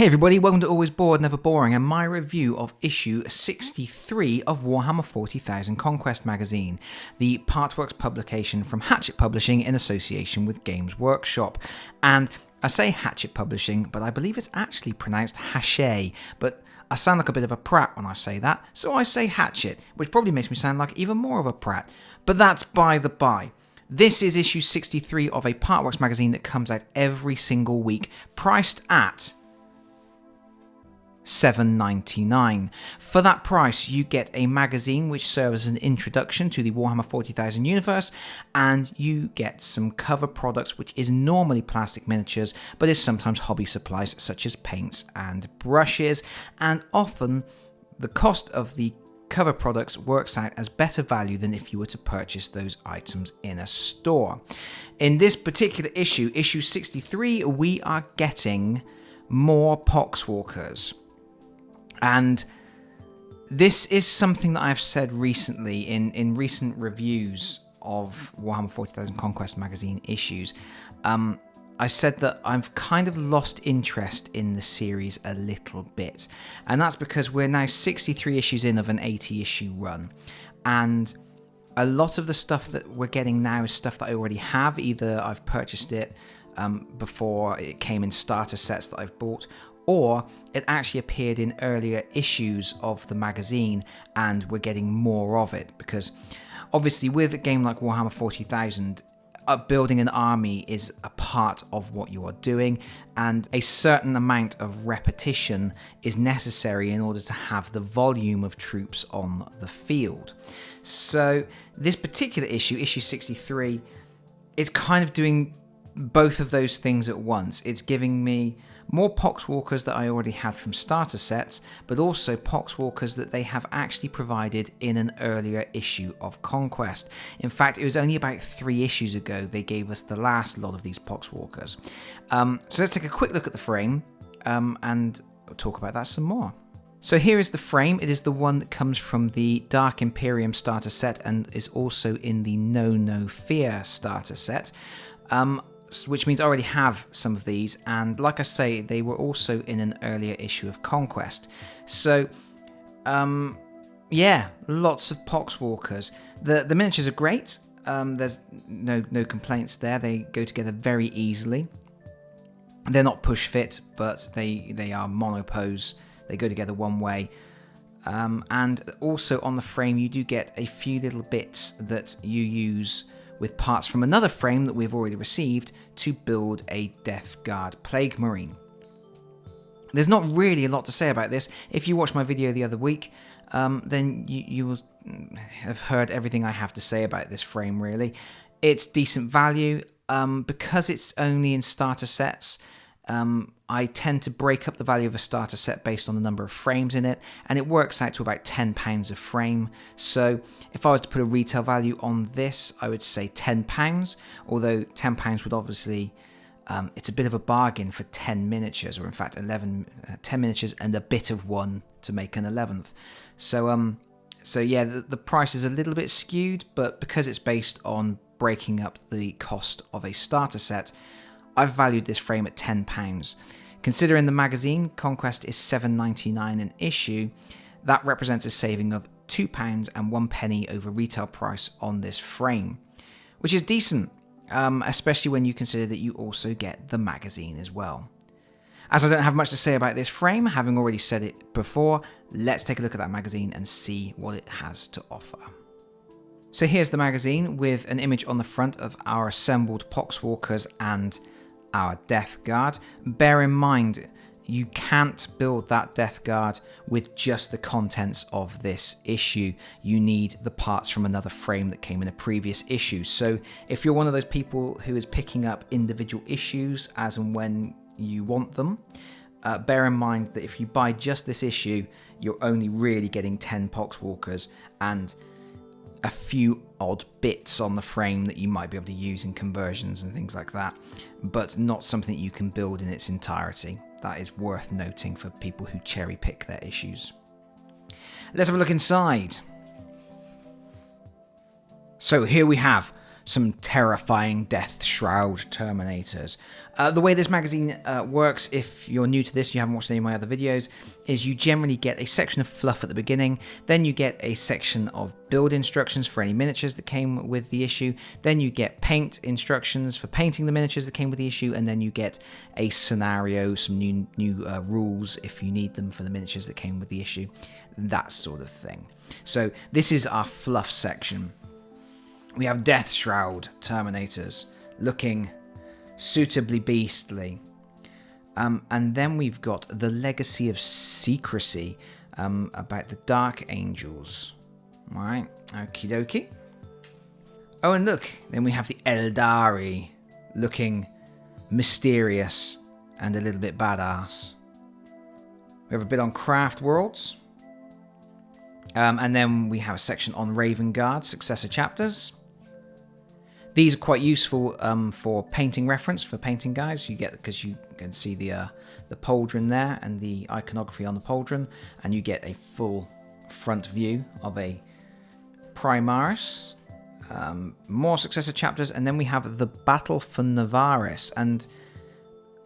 Hey everybody, welcome to Always Bored, Never Boring, and my review of issue 63 of Warhammer 40,000 Conquest magazine, the Partworks publication from Hachette Publishing in association with Games Workshop. And I say Hachette Publishing, but I believe it's actually pronounced Hachette, but I sound like a bit of a prat when I say that, so I say Hachette, which probably makes me sound like even more of a prat. But that's by the by. This is issue 63 of a Partworks magazine that comes out every single week, priced at $7.99. For that price, you get a magazine which serves as an introduction to the Warhammer 40,000 universe, and you get some cover products, which is normally plastic miniatures, but is sometimes hobby supplies such as paints and brushes, and often the cost of the cover products works out as better value than if you were to purchase those items in a store. In this particular issue, issue 63, we are getting more Poxwalkers. And this is something that I've said recently in recent reviews of Warhammer 40,000 Conquest magazine issues. I said that I've kind of lost interest in the series a little bit. And that's because we're now 63 issues in of an 80 issue run. And a lot of the stuff that we're getting now is stuff that I already have. Either I've purchased it before it came in starter sets that I've bought, or it actually appeared in earlier issues of the magazine and we're getting more of it, because obviously with a game like Warhammer 40,000, building an army is a part of what you are doing, and a certain amount of repetition is necessary in order to have the volume of troops on the field. So this particular issue, issue 63, it's kind of doing both of those things at once. It's giving me more Poxwalkers that I already had from starter sets, but also Poxwalkers that they have actually provided in an earlier issue of Conquest. In fact, it was only about 3 issues ago they gave us the last lot of these Poxwalkers. So let's take a quick look at the frame and talk about that some more. So here is the frame. It is the one that comes from the Dark Imperium starter set and is also in the No Fear starter set. Which means I already have some of these, and like I say, they were also in an earlier issue of Conquest. So, yeah, lots of Poxwalkers. The miniatures are great. There's no complaints there. They go together very easily. They're not push fit, but they are monopose. They go together one way. And also on the frame, you do get a few little bits that you use with parts from another frame that we've already received to build a Death Guard Plague Marine. There's not really a lot to say about this. If you watched my video the other week, then you will have heard everything I have to say about this frame, really. It's decent value. Because it's only in starter sets, I tend to break up the value of a starter set based on the number of frames in it, and it works out to about £10 a frame. So if I was to put a retail value on this, I would say £10, although £10 would obviously, it's a bit of a bargain for 10 miniatures, or in fact 10 miniatures and a bit of one to make an 11th. So yeah, the price is a little bit skewed, but because it's based on breaking up the cost of a starter set, I've valued this frame at £10. Considering the magazine, Conquest is $7.99 an issue, that represents a saving of £2 and 1 penny over retail price on this frame, which is decent, especially when you consider that you also get the magazine as well. As I don't have much to say about this frame, having already said it before, let's take a look at that magazine and see what it has to offer. So here's the magazine with an image on the front of our assembled Poxwalkers and our Death Guard. Bear in mind, you can't build that Death Guard with just the contents of this issue. You need the parts from another frame that came in a previous issue. So if you're one of those people who is picking up individual issues as and when you want them, bear in mind that if you buy just this issue, you're only really getting 10 Poxwalkers and a few odd bits on the frame that you might be able to use in conversions and things like that, but not something you can build in its entirety. That is worth noting for people who cherry pick their issues. Let's have a look inside. So here we have some terrifying Death Shroud Terminators. The way this magazine works, if you're new to this, you haven't watched any of my other videos, is you generally get a section of fluff at the beginning, then you get a section of build instructions for any miniatures that came with the issue, then you get paint instructions for painting the miniatures that came with the issue, and then you get a scenario, some new rules if you need them for the miniatures that came with the issue, that sort of thing. So this is our fluff section. We have Death Shroud Terminators looking suitably beastly. And then we've got the Legacy of Secrecy about the Dark Angels. Alright, okie dokie. Oh, and look, then we have the Eldari looking mysterious and a little bit badass. We have a bit on Craft Worlds. And then we have a section on Raven Guard Successor Chapters. These are quite useful for painting reference, for painting guides. You get, because you can see the pauldron there and the iconography on the pauldron, and you get a full front view of a Primaris. More Successor Chapters, and then we have the Battle for Navaris, and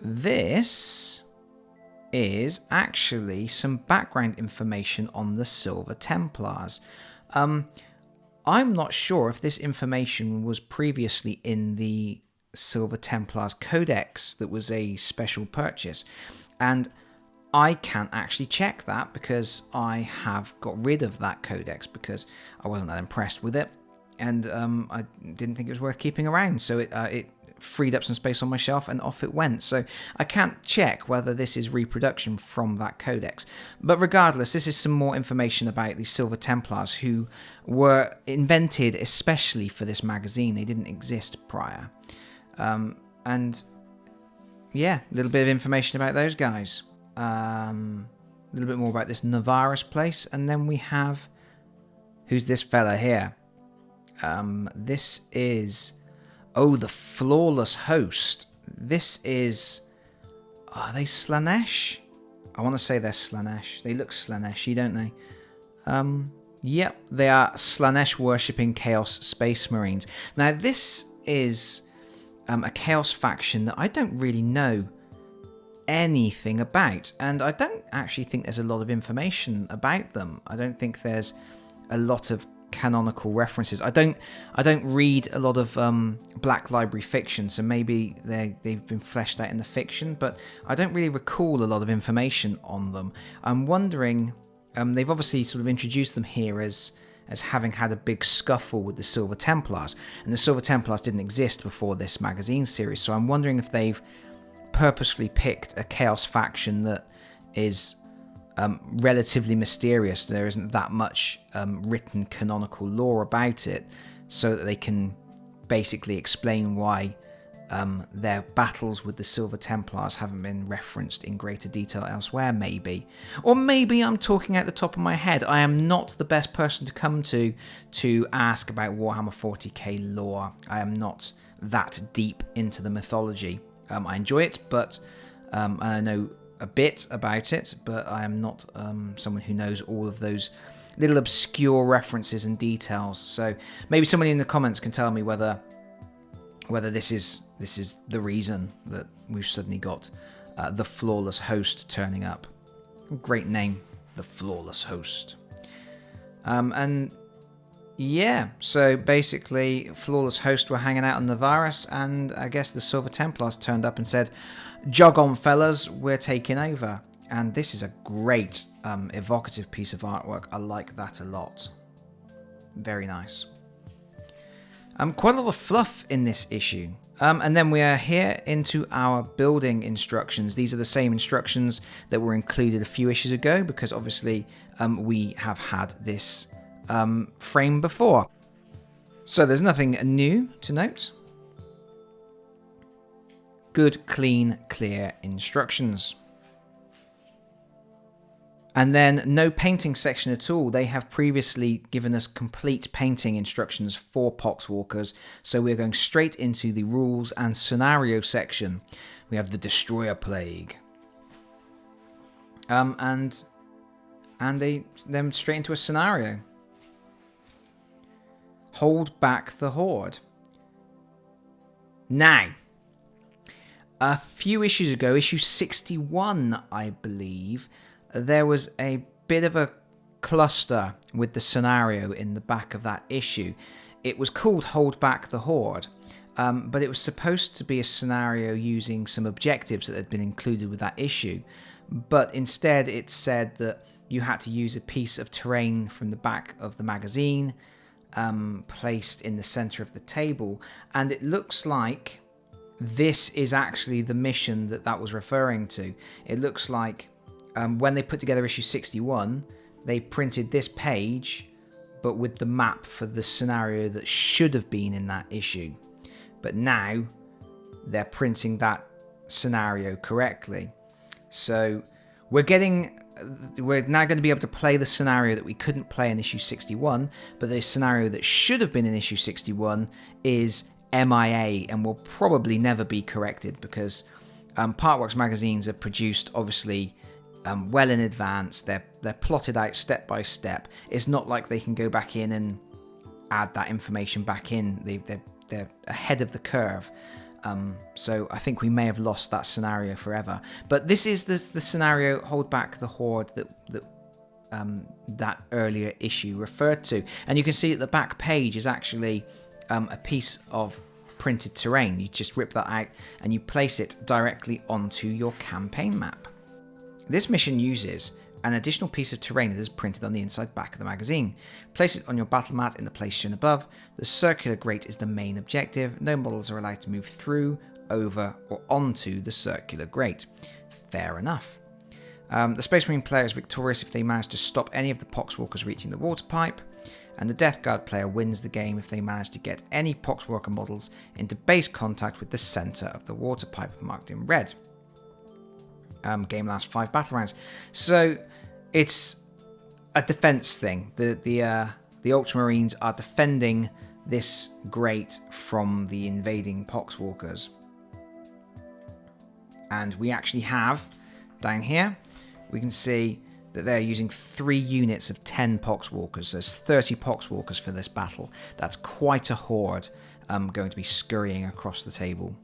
this is actually some background information on the Silver Templars. I'm not sure if this information was previously in the Silver Templars Codex that was a special purchase, and I can't actually check that because I have got rid of that codex because I wasn't that impressed with it, and I didn't think it was worth keeping around, so it freed up some space on my shelf and off it went. So I can't check whether this is reproduction from that codex. But regardless, this is some more information about the Silver Templars, who were invented especially for this magazine. They didn't exist prior. And yeah, a little bit of information about those guys. A little bit more about this Navaris place. And then we have... who's this fella here? This is... oh, the Flawless Host. This is... are they Slaanesh? I want to say they're Slaanesh. They look Slaanesh-y, don't they? Yep, they are Slaanesh worshipping Chaos Space Marines. Now, this is a Chaos faction that I don't really know anything about, and I don't actually think there's a lot of information about them. I don't think there's a lot of canonical references. I don't read a lot of Black Library fiction, so maybe they've been fleshed out in the fiction, but I don't really recall a lot of information on them. I'm wondering, they've obviously sort of introduced them here as having had a big scuffle with the Silver Templars, and the Silver Templars didn't exist before this magazine series, so I'm wondering if they've purposefully picked a Chaos faction that is relatively mysterious. There isn't that much written canonical lore about it, so that they can basically explain why their battles with the Silver Templars haven't been referenced in greater detail elsewhere, maybe. Or maybe I'm talking out the top of my head. I am not the best person to come to ask about Warhammer 40k lore. I am not that deep into the mythology. I enjoy it, but I know a bit about it, but I am not someone who knows all of those little obscure references and details. So maybe somebody in the comments can tell me whether this is the reason that we've suddenly got the Flawless Host turning up. Great name, the Flawless Host. And yeah, so basically Flawless Host were hanging out on Navaris, and I guess the Silver Templars turned up and said, "Jog on, fellas, we're taking over." And this is a great evocative piece of artwork. I like that a lot. Very nice. Quite a lot of fluff in this issue. And then we are here into our building instructions. These are the same instructions that were included a few issues ago, because obviously we have had this frame before. So there's nothing new to note. Good, clean, clear instructions. And then no painting section at all. They have previously given us complete painting instructions for Poxwalkers, so we're going straight into the rules and scenario section. We have the Destroyer Plague. And then straight into a scenario. Hold back the Horde. Now, a few issues ago, issue 61, I believe, there was a bit of a cluster with the scenario in the back of that issue. It was called Hold Back the Horde, but it was supposed to be a scenario using some objectives that had been included with that issue. But instead it said that you had to use a piece of terrain from the back of the magazine placed in the center of the table, and it looks like this is actually the mission that was referring to. It looks like when they put together issue 61, they printed this page but with the map for the scenario that should have been in that issue, but now they're printing that scenario correctly. So we're now going to be able to play the scenario that we couldn't play in issue 61, but the scenario that should have been in issue 61 is MIA and will probably never be corrected, because Partworks magazines are produced obviously well in advance. They're plotted out step by step. It's not like they can go back in and add that information back in. They're ahead of the curve. So I think we may have lost that scenario forever. But this is the scenario Hold Back the Horde that earlier issue referred to. And you can see that the back page is actually a piece of printed terrain. You just rip that out and you place it directly onto your campaign map. This mission uses an additional piece of terrain that is printed on the inside back of the magazine. Place it on your battle mat in the place shown above. The circular grate is the main objective. No models are allowed to move through, over, or onto the circular grate. Fair enough. The Space Marine player is victorious if they manage to stop any of the Poxwalkers reaching the water pipe, and the Death Guard player wins the game if they manage to get any Poxwalker models into base contact with the centre of the water pipe, marked in red. Game lasts 5 battle rounds. So it's a defense thing. The Ultramarines are defending this grate from the invading Poxwalkers. And we actually have, down here, we can see that they're using 3 units of 10 Poxwalkers. There's 30 Poxwalkers for this battle. That's quite a horde going to be scurrying across the table.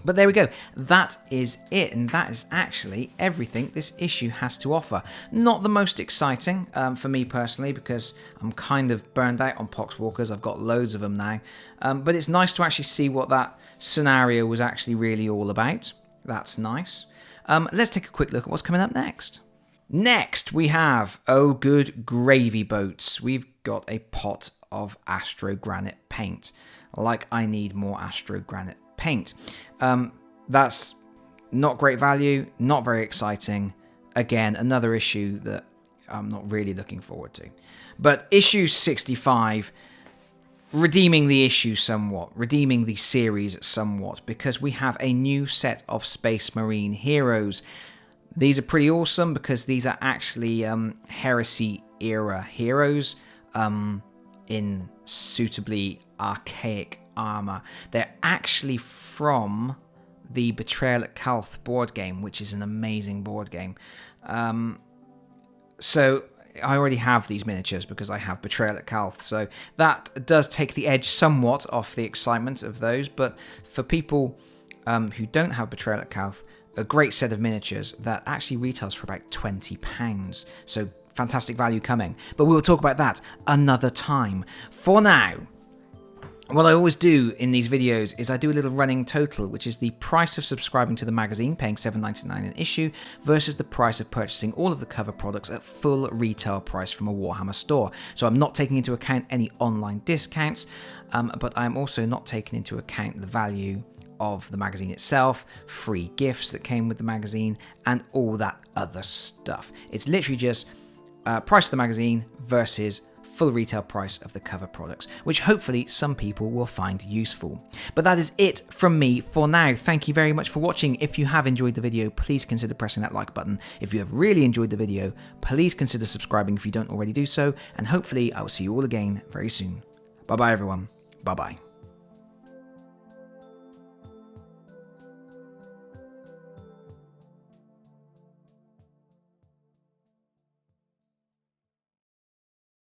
But there we go, that is it, and that is actually everything this issue has to offer. Not the most exciting for me personally, because I'm kind of burned out on Poxwalkers. I've got loads of them now, but it's nice to actually see what that scenario was actually really all about. That's nice. Let's take a quick look at what's coming up next. Next we have, oh good gravy boats, we've got a pot of Astro Granite paint. Like I need more Astro Granite paint. That's not great value, not very exciting. Again, another issue that I'm not really looking forward to. But issue 65, redeeming the issue somewhat, redeeming the series somewhat, because we have a new set of Space Marine heroes. These are pretty awesome because these are actually Heresy era heroes in suitably archaic armor. They're actually from the Betrayal at Calth board game, which is an amazing board game. So I already have these miniatures because I have Betrayal at Calth, so that does take the edge somewhat off the excitement of those. But for people who don't have Betrayal at Calth, a great set of miniatures that actually retails for about £20. So fantastic value coming. But we'll talk about that another time. For now, what I always do in these videos is I do a little running total, which is the price of subscribing to the magazine, paying $7.99 an issue, versus the price of purchasing all of the cover products at full retail price from a Warhammer store. So I'm not taking into account any online discounts, but I'm also not taking into account the value of the magazine itself, free gifts that came with the magazine, and all that other stuff. It's literally just price of the magazine versus full retail price of the cover products, which hopefully some people will find useful. But that is it from me for now. Thank you very much for watching. If you have enjoyed the video, please consider pressing that like button. If you have really enjoyed the video, please consider subscribing if you don't already do so, and hopefully I will see you all again very soon. Bye bye everyone. Bye bye.